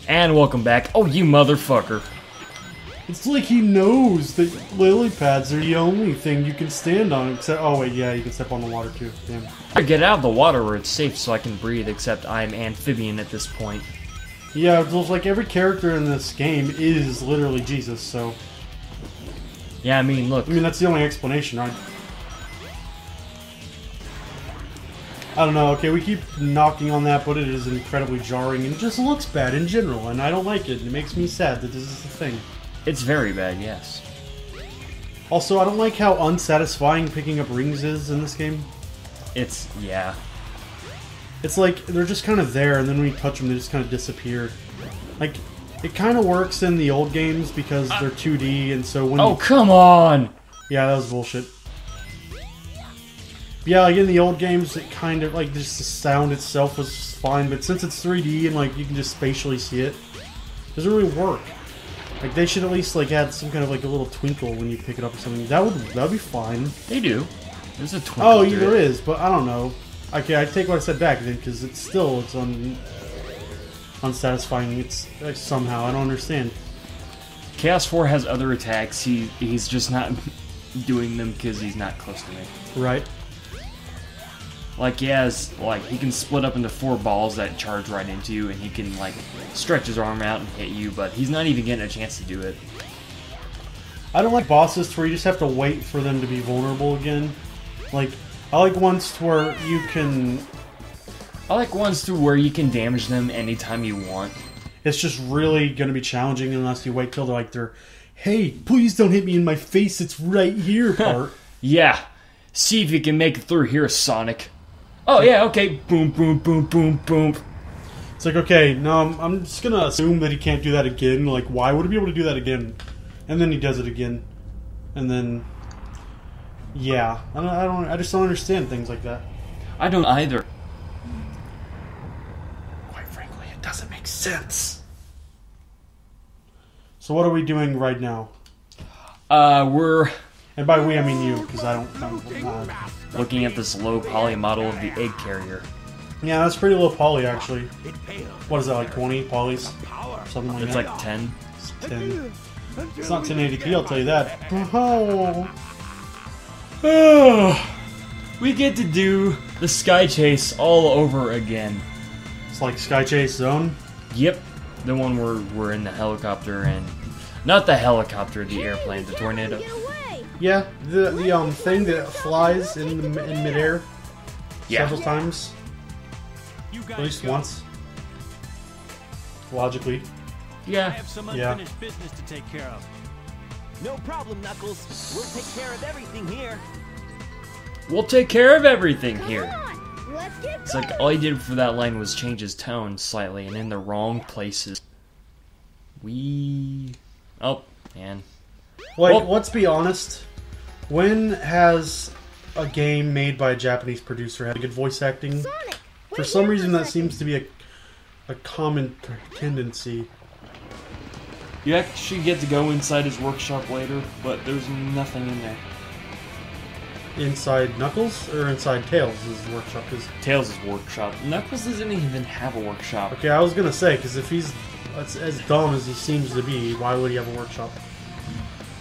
And welcome back. Oh, you motherfucker. It's like he knows that lily pads are the only thing you can stand on, except... Oh, wait, yeah, you can step on the water, too. Damn. I get out of the water where it's safe so I can breathe, except I'm amphibian at this point. Yeah, it looks like every character in this game is literally Jesus, so... Yeah, I mean, look. I mean, that's the only explanation, right? I don't know, okay, we keep knocking on that, but it is incredibly jarring, and it just looks bad in general, and I don't like it. It makes me sad that this is the thing. It's very bad, yes. Also, I don't like how unsatisfying picking up rings is in this game. It's, yeah. It's like, they're just kind of there, and then when you touch them, they just kind of disappear. Like, it kind of works in the old games because they're 2D, and so when Oh, come on! Yeah, that was bullshit. Yeah, like in the old games, it kind of, like, just the sound itself was fine, but since it's 3D and, like, you can just spatially see it, it doesn't really work. Like, they should at least, like, add some kind of, like, a little twinkle when you pick it up or something. That'd be fine. They do. There's a twinkle. Oh, yeah, there is, but I don't know. Okay, I take what I said back then, because it's unsatisfying. It's, like, somehow, I don't understand. Chaos 4 has other attacks. He's just not doing them because he's not close to me. Right. Like, he can split up into 4 balls that charge right into you, and he can, like, stretch his arm out and hit you, but he's not even getting a chance to do it. I don't like bosses where you just have to wait for them to be vulnerable again. Like, I like ones where you can... I like ones to where you can damage them anytime you want. It's just really going to be challenging unless you wait till they're, hey, please don't hit me in my face, it's right here part. Yeah. See if you can make it through here, Sonic. Oh, yeah, okay. Boom, boom, boom, boom, boom. It's like, okay, no, I'm just going to assume that he can't do that again. Like, why would he be able to do that again? And then he does it again. And then, yeah. I just don't understand things like that. I don't either. Quite frankly, it doesn't make sense. So what are we doing right now? We're... And by we, I mean you, because I don't... looking at this low poly model of the egg carrier. Yeah, that's pretty low poly, actually. What is that, like 20 polys? Something like it's that? It's like 10. It's 10. It's not 1080p, I'll tell you that. Oh. We get to do the Sky Chase all over again. It's like Sky Chase Zone? Yep. The one where we're in the helicopter and... Not the helicopter, the airplane, the tornado. Yeah, the thing that flies in midair several times. At least once. Logically. Yeah. I have some unfinished business to take care of. No problem, Knuckles. We'll take care of everything here. We'll take care of everything here. Let's get It's like all he did for that line was change his tone slightly and in the wrong places. Oh, man. Like, let's be honest. When has a game made by a Japanese producer had good voice acting? Sonic, For some reason, that seems to be a common tendency. You actually get to go inside his workshop later, but there's nothing in there. Inside Knuckles or inside Tails' workshop? Cause... Tails' workshop. Knuckles doesn't even have a workshop. Okay, I was gonna say, because if he's as dumb as he seems to be, why would he have a workshop?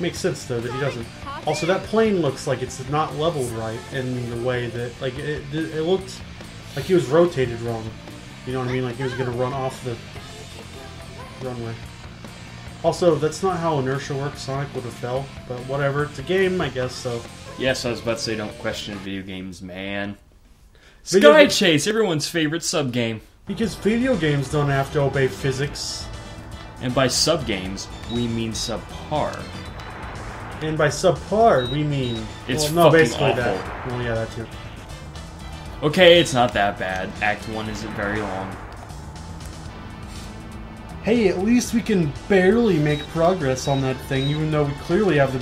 Makes sense though that he doesn't. Also, that plane looks like it's not leveled right in the way that, like, it looked like he was rotated wrong. You know what I mean? Like he was gonna run off the runway. Also, that's not how inertia works. Sonic would have fell, but whatever. It's a game, I guess. So. Yes, I was about to say, don't question video games, man. Video Sky Chase, everyone's favorite sub-game. Because video games don't have to obey physics. And by sub-games, we mean subpar. And by subpar, we mean... It's well, no, fucking basically awful. that. Well, yeah, that too. Okay, it's not that bad. Act 1 isn't very long. Hey, at least we can barely make progress on that thing, even though we clearly have the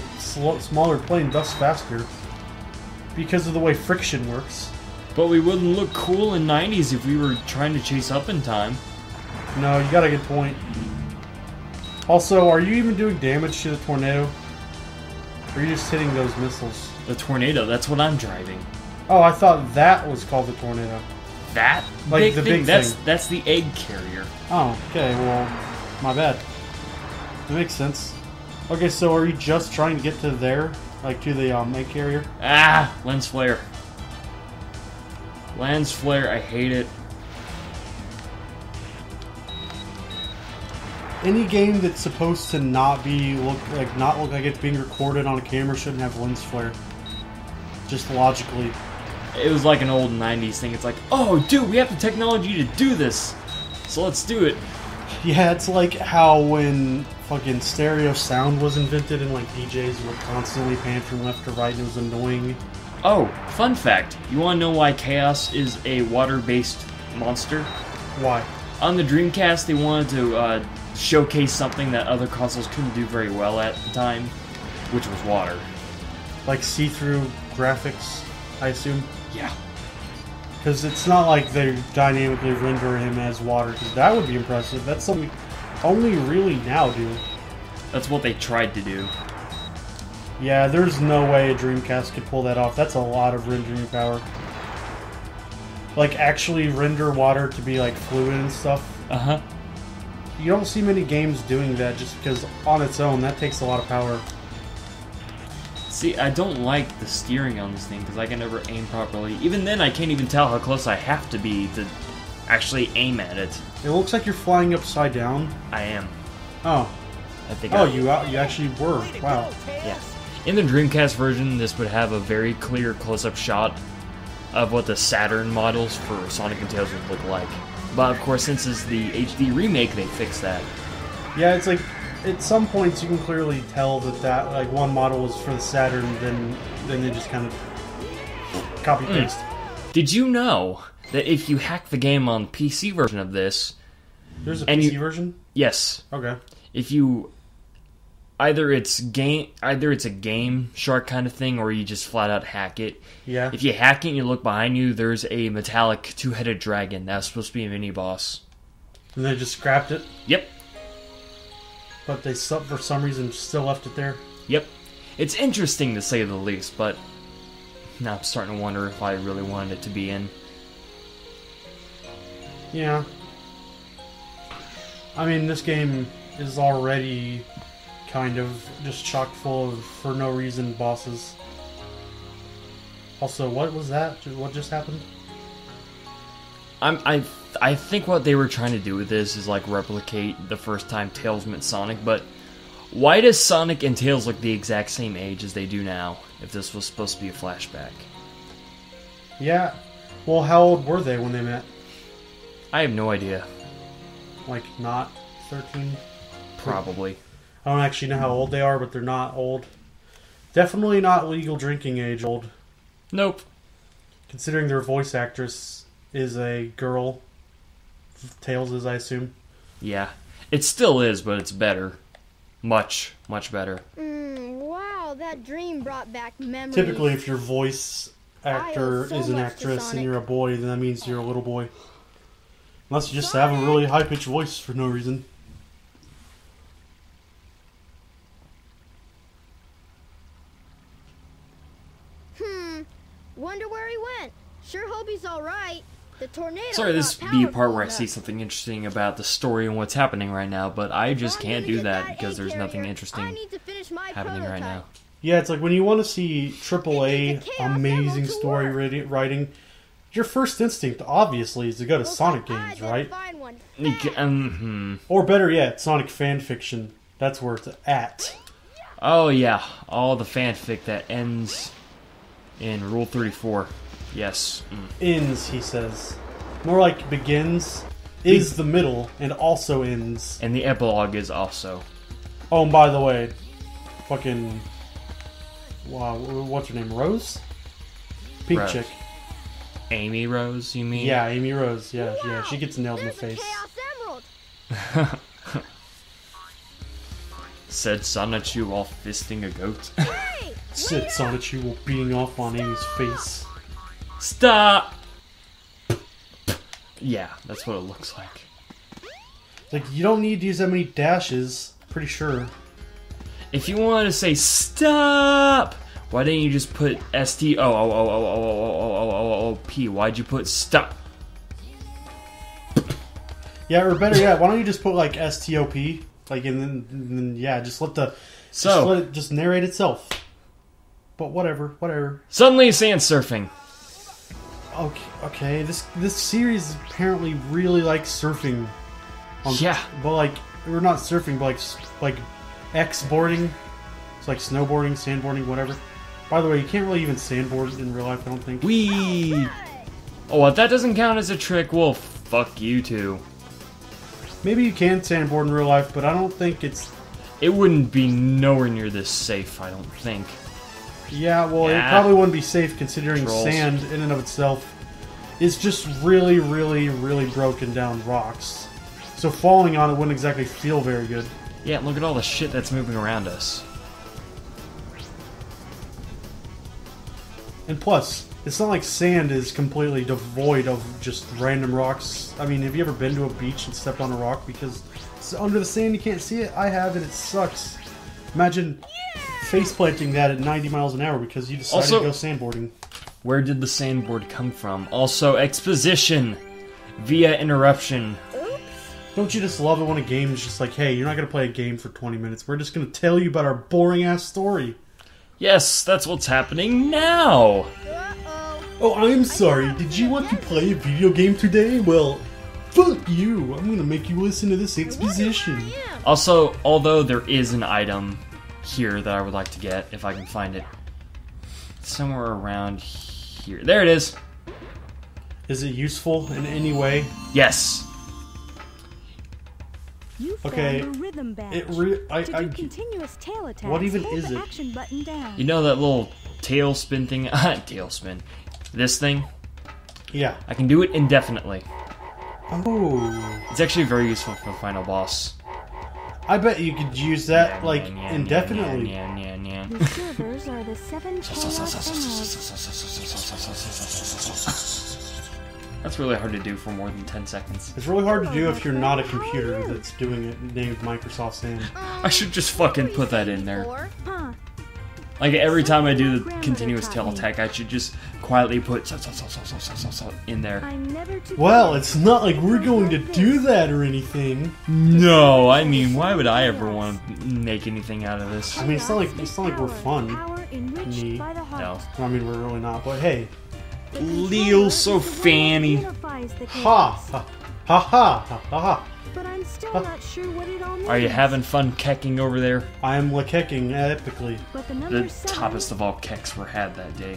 smaller plane, thus faster. Because of the way friction works. But we wouldn't look cool in 90s if we were trying to chase up in time. No, you got a good point. Also, are you even doing damage to the tornado? Or are you just hitting those missiles? The tornado, that's what I'm driving. Oh, I thought that was called the tornado. That? Like the big that's thing. That's the egg carrier. Oh, okay, well... My bad. That makes sense. Okay, so are you just trying to get to there? Like to the egg carrier? Ah! Lens flare. Lens flare, I hate it. Any game that's supposed to not look like it's being recorded on a camera shouldn't have lens flare. Just logically. It was like an old 90s thing. It's like, oh, dude, we have the technology to do this. So let's do it. Yeah, it's like how when fucking stereo sound was invented and like DJs would constantly pan from left to right and it was annoying. Oh, fun fact. You want to know why Chaos is a water-based monster? Why? On the Dreamcast, they wanted to showcase something that other consoles couldn't do very well at the time, which was water. Like see-through graphics, I assume? Yeah. Because it's not like they dynamically render him as water, because that would be impressive. That's something only really now do. That's what they tried to do. Yeah, there's no way a Dreamcast could pull that off. That's a lot of rendering power. Like, actually render water to be, like, fluid and stuff. Uh-huh. You don't see many games doing that just because on its own, that takes a lot of power. See, I don't like the steering on this thing because I can never aim properly. Even then, I can't even tell how close I have to be to actually aim at it. It looks like you're flying upside down. I am. Oh. I think. Oh, you actually were. Wow. Yeah. In the Dreamcast version, this would have a very clear close-up shot of what the Saturn models for Sonic and Tails would look like. But of course, since it's the HD remake, they fixed that. Yeah, it's like at some points you can clearly tell that like one model was for the Saturn, then they just kind of copy paste. Did you know that if you hack the game on PC version of this, there's a PC version? Yes. Okay. If you either it's a game shark kind of thing, or you just flat out hack it. Yeah. If you hack it and you look behind you, there's a metallic two-headed dragon that's supposed to be a mini boss. And they just scrapped it. Yep. But they for some reason still left it there. Yep. It's interesting to say the least, but now I'm starting to wonder if I really wanted it to be in. Yeah. I mean, this game is already kind of just chock full of, for no reason, bosses. Also, what was that? What just happened? I think what they were trying to do with this is like replicate the first time Tails met Sonic, but why does Sonic and Tails look the exact same age as they do now, if this was supposed to be a flashback? Yeah. Well, how old were they when they met? I have no idea. Like, not 13? Probably. I don't actually know how old they are, but they're not old. Definitely not legal drinking age old. Nope. Considering their voice actress is a girl. Tails is, I assume. Yeah. It still is, but it's better. Much, much better. Wow, that dream brought back memories. Typically, if your voice actor is an actress and you're a boy, then that means you're a little boy. Unless you just have a really high-pitched voice for no reason. Wonder where he went. Sure hope he's alright. The tornado. Sorry, this be a part where I see something interesting about the story and what's happening right now, but I just can't do that because there's nothing interesting happening right now. Yeah, it's like when you want to see AAA amazing story writing, your first instinct, obviously, is to go to Sonic games, right? Or better yet, Sonic fan fiction. That's where it's at. Oh yeah, all the fanfic that ends in Rule 34. Yes. Ends, he says. More like begins, is the middle, and also ends. And the epilogue is also. Oh, and by the way, fucking... Wow, what's her name? Rose? Pink Rose. chick. Amy Rose, you mean? Yeah, Amy Rose. Yeah, she gets nailed in the face. Said Sonichu while fisting a goat. Said Sonichu while beating off on Amy's face. Stop! Yeah, that's what it looks like. Like, you don't need to use that many dashes, pretty sure. If you wanted to say stop, why didn't you just put S-T-O-O-O-O-O-O-O-O-O-O-P? Why'd you put stop? Yeah, or better yet, why don't you just put like STOP, like, and then yeah, just let it just narrate itself. But whatever. Suddenly, sand surfing. Okay. This series apparently really likes surfing. Yeah. But like, we're not surfing, but like X-boarding. It's like snowboarding, sandboarding, whatever. By the way, you can't really even sandboard in real life, I don't think. Whee! Oh, if that doesn't count as a trick, well, fuck you too. Maybe you can sandboard in real life, but I don't think it's... It wouldn't be nowhere near this safe, I don't think. Yeah, well, Yeah. it probably wouldn't be safe considering Trolls. sand in and of itself is just really, really, really broken down rocks. So falling on it wouldn't exactly feel very good. Yeah, look at all the shit that's moving around us. And plus, it's not like sand is completely devoid of just random rocks. I mean, have you ever been to a beach and stepped on a rock because it's under the sand you can't see it? I have, and it sucks. Imagine face planting that at 90 miles an hour because you decided to go sandboarding. Where did the sandboard come from? Also, exposition via interruption. Don't you just love it when a game is just like, hey, you're not going to play a game for 20 minutes. We're just going to tell you about our boring-ass story. Yes, that's what's happening now. Oh, I'm sorry. Did you want to play a video game today? Well, fuck you. I'm going to make you listen to this exposition. Also, although there is an item here that I would like to get, if I can find it. Somewhere around here. There it is. Is it useful in any way? Yes. You Okay, found a rhythm badge. I continuous tail attacks, what even hold is the it? action button down. You know that little tailspin thing? Tailspin. This thing? Yeah. I can do it indefinitely. Oh. It's actually very useful for the final boss. I bet you could use that, like, indefinitely. The servers are the 7 chaos emeralds. That's really hard to do for more than 10 seconds. It's really hard to do if you're not a computer that's doing it named Microsoft Sand. I should just fucking put that in there. Huh. Like every time I do the continuous tail attack, I should just quietly put in there. I'm never too Well, it's not like we're going to do that or anything. No, I mean, why would I ever want to make anything out of this? I mean, it's not like we're fun. Power enriched Me. by the heart. No. I mean, we're really not. But hey, Leo so fanny. ha ha ha ha ha ha. But I'm still not sure what it all means. Are you having fun kecking over there? I am lekecking epically. But the The number 7 toppest of all kecks were had that day.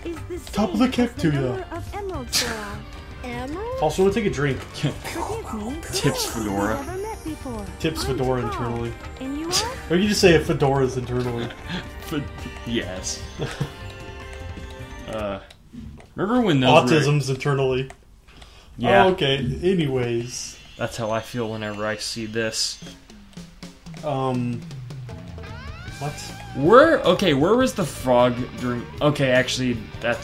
is the Top of same the kick as to the ya. number of emeralds there are. Emerald? Also, want to take a drink. Forgive me. Tips Fedora. Never met before. Tips I'm Fedora Fedora. internally. And you are? Or you just say if Fedora's internally. Yes. Remember when those were... Autism's internally. Yeah, Oh, okay. Anyways. that's how I feel whenever I see this. What? Where was the frog during... Okay, actually, that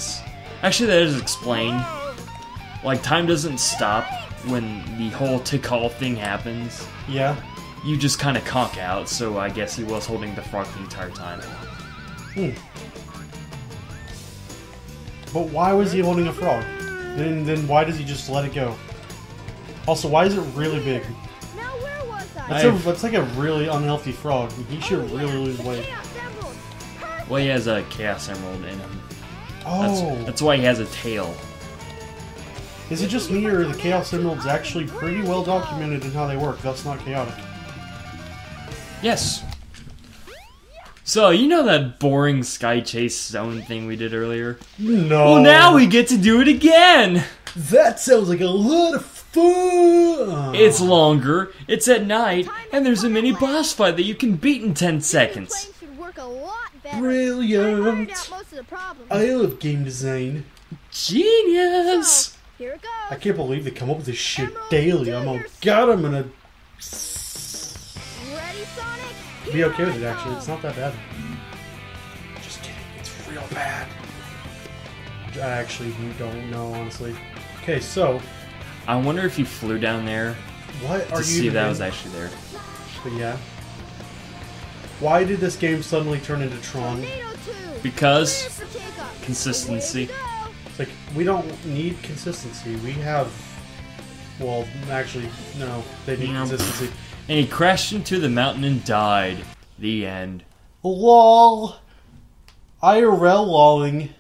is explained. Like, time doesn't stop when the whole Tikal thing happens. Yeah. You just kind of conk out, so I guess he was holding the frog the entire time. But why was he holding a frog? Then why does he just let it go? Also, why is it really big? Now where was I? That's like a really unhealthy frog. He should really lose weight. Chaos Emerald. Perfect. Well, he has a Chaos Emerald in him. Oh. That's why he has a tail. Is it just me or are the Chaos Emeralds actually pretty well documented in how they work? That's not chaotic. Yes. So, you know that boring Sky Chase zone thing we did earlier? No. Well, now we get to do it again! That sounds like a lot of fun! It's longer, it's at night, and there's a mini boss fight that you can beat in 10 seconds. This plane should work a lot better. Brilliant. I ironed out most of the problems. I love game design. Genius! Here it goes. I can't believe they come up with this shit Emerald daily. I'm gonna Ready, Sonic? be Here okay with I it, actually. come. It's not that bad. Just kidding. It's real bad. I actually don't know, honestly. Okay, so, I wonder if you flew down there what to are you see if that even was in? actually there. But yeah. Why did this game suddenly turn into Tron? Tornado tube. Because Clear for takeoff. consistency. Away we go. It's like, we don't need consistency. We have Well, actually, no. They need Yeah. consistency. And he crashed into the mountain and died. The end. LOL. IRL lolling.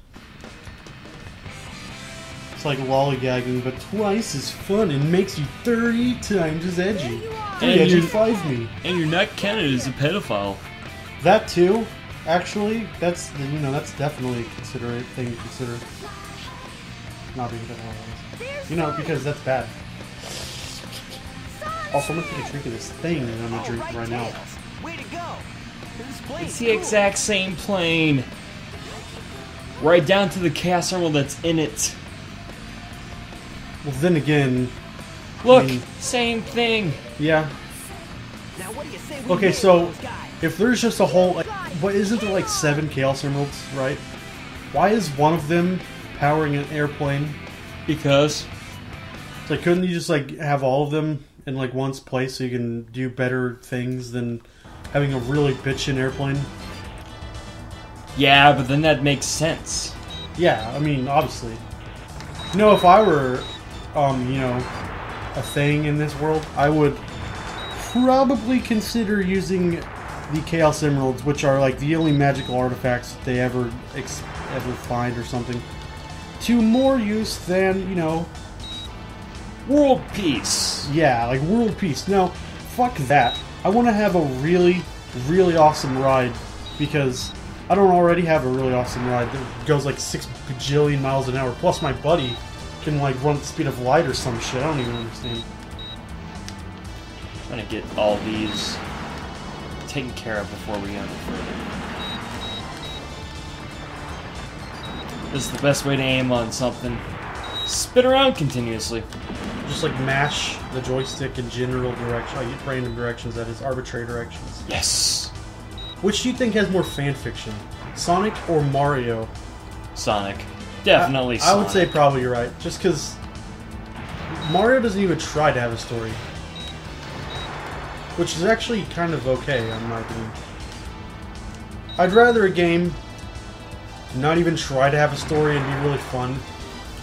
It's like lollygagging, but twice as fun and makes you 30 times as edgy. And Edgy you- 5 me. And you're not counted as a pedophile. That too, actually, that's definitely a thing to consider. Not being pedophile. Because that's bad. Also, I'm gonna take a drink of this thing that I'm gonna drink right now. Way to go! This plane's It's the cool. exact same plane. Right down to the Chaos Emerald that's in it. Well, then again, Look, I mean- same thing. yeah. Now what do you say we Okay, nail so those guys? if there's just a whole, but isn't there like 7 Chaos Emeralds, right? Why is one of them powering an airplane? Because Like, couldn't you just like have all of them in like one place so you can do better things than having a really bitchin' airplane? yeah, but then that makes sense. Yeah, I mean, obviously. If I were, a thing in this world, I would probably consider using the Chaos Emeralds, which are like the only magical artifacts that they ever find or something, to more use than, World peace. yeah, like world peace. No, fuck that. I want to have a really, really awesome ride because I don't already have a really awesome ride that goes like 6 bajillion miles an hour. Plus, my buddy can like run at the speed of light or some shit. I don't even understand. I'm gonna get all these taken care of before we go any further. This is the best way to aim on something. Spin around continuously. Just like mash the joystick in general direction, like random directions, that is, arbitrary directions. Yes! Which do you think has more fan fiction, Sonic or Mario? Sonic. Definitely I Sonic. would say probably you're right, just because Mario doesn't even try to have a story. Which is actually kind of okay, in my opinion. I'd rather a game not even try to have a story and be really fun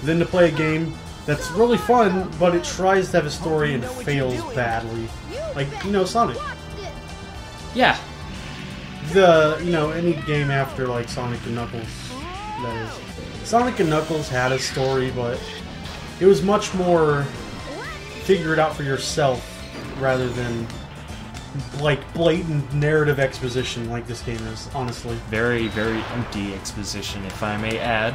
than to play a game that's really fun, but it tries to have a story and fails badly. Like, Sonic. Yeah. Any game after, like, Sonic and Knuckles, that is. Sonic and Knuckles had a story, but it was much more figure it out for yourself rather than, like, blatant narrative exposition like this game is, honestly. Very, very empty exposition, if I may add.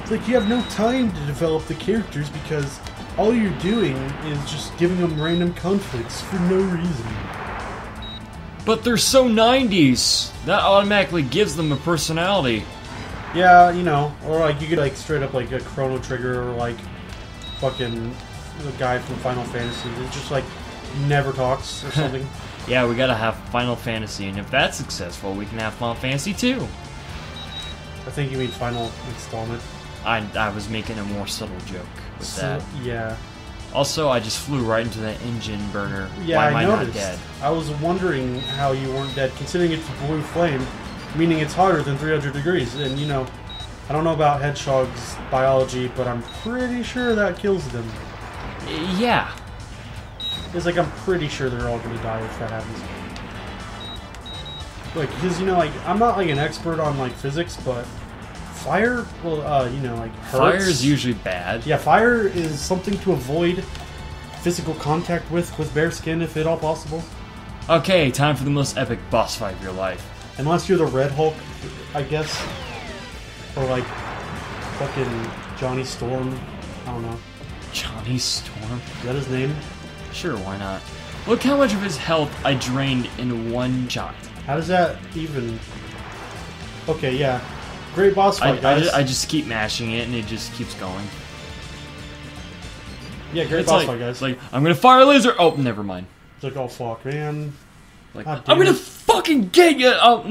It's like you have no time to develop the characters because all you're doing is just giving them random conflicts for no reason. But they're so 90s! That automatically gives them a personality. Yeah, or like you could like straight up like a Chrono Trigger or like fucking the guy from Final Fantasy that just like never talks or something. Yeah, we gotta have Final Fantasy, and if that's successful, we can have Final Fantasy 2. I think you mean Final Installment. I was making a more subtle joke with that. Yeah. Also, I just flew right into that engine burner. Yeah, Why am I I noticed. not dead? I was wondering how you weren't dead, considering it's a blue flame, meaning it's hotter than 300 degrees. And, I don't know about hedgehogs' biology, but I'm pretty sure that kills them. Yeah. It's like I'm pretty sure they're all going to die if that happens. Like, because, I'm not, like, an expert on, like, physics, but fire, well, like, hurts. Fire is usually bad. Yeah, fire is something to avoid physical contact with bare skin, if at all possible. Okay, time for the most epic boss fight of your life. Unless you're the Red Hulk, I guess. Or, like, fucking Johnny Storm. I don't know. Johnny Storm? Is that his name? Sure, why not? Look how much of his health I drained in one shot. How does that even... Okay, yeah. Great boss fight, guys. I just keep mashing it and it just keeps going. Yeah, great It's boss like, fight, guys. it's like, I'm gonna fire a laser! Oh, never mind. It's like, oh fuck, man. Like, God I'm damn gonna it. fucking get you! Oh,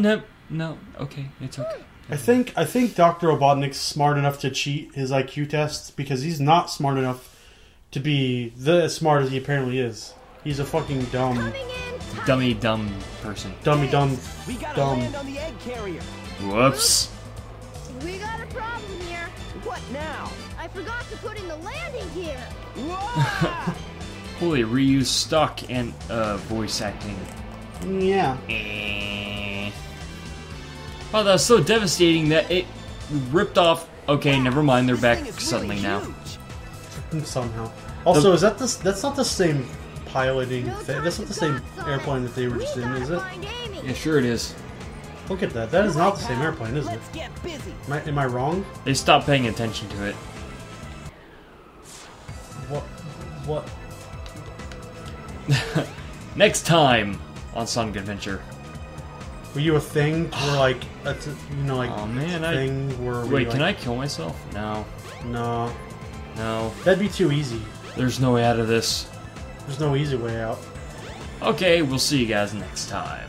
no, okay, it's okay. I think Dr. Robotnik's smart enough to cheat his IQ tests because he's not smart enough to be as smart as he apparently is. He's a fucking dumb, Dumb person. dummy dumb, We gotta dumb. land on the egg carrier. Whoops. We got a problem here. What now? I forgot to put in the landing gear. Holy, reuse stock and voice acting. Yeah. Wow, that was so devastating that it ripped off. Okay, never mind. They're back suddenly now. Somehow. Also, is that this? That's not the same piloting thing. That's not the same airplane that they were just in, is it? Yeah, sure it is. Look at that. That is not the same airplane, is it? Let's get busy. Am I wrong? They stopped paying attention to it. What? Next time on Sonic Adventure. Were you a thing where like like Oh man, a thing where we, wait, like, can I kill myself? No, No, no. that'd be too easy. There's no way out of this. There's no easy way out. Okay, we'll see you guys next time.